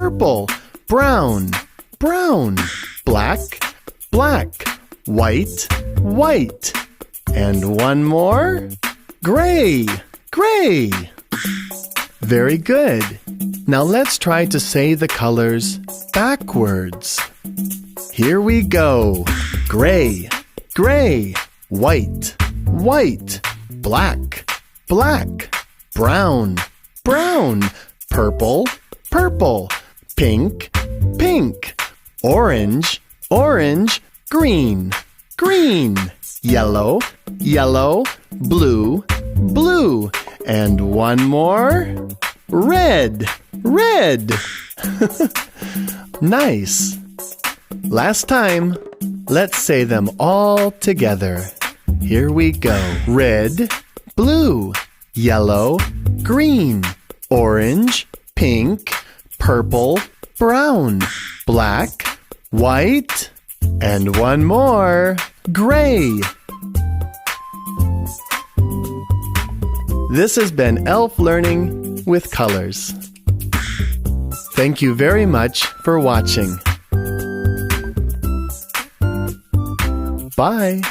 purple, brown, brown, black, black, white, white. And one more. Gray, gray. Very good. Now let's try to say the colors backwards. Here we go. Gray, gray, white, white, black, black, brown, brown, purple, purple, pink, pink, orange, orange, green, green, yellow, yellow, blue, blue, and one more. Red, red. Nice. Last time, let's say them all together. Here we go. Red, blue, yellow, green, orange, pink, purple, brown, black, white, and one more. Gray. This has been Elf Learning with Colors. Thank you very much for watching. Bye.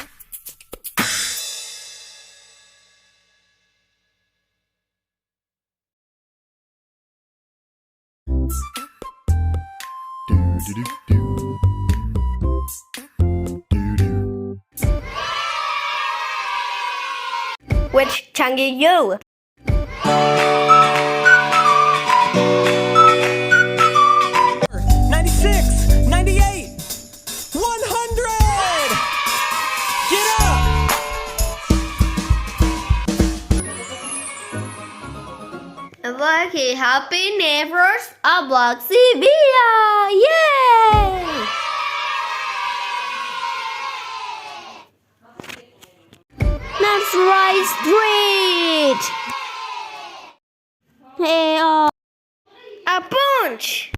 Which tongue are you? Lucky happy neighbors of Bloxivia! Yay! That's right, street! Hey, a punch!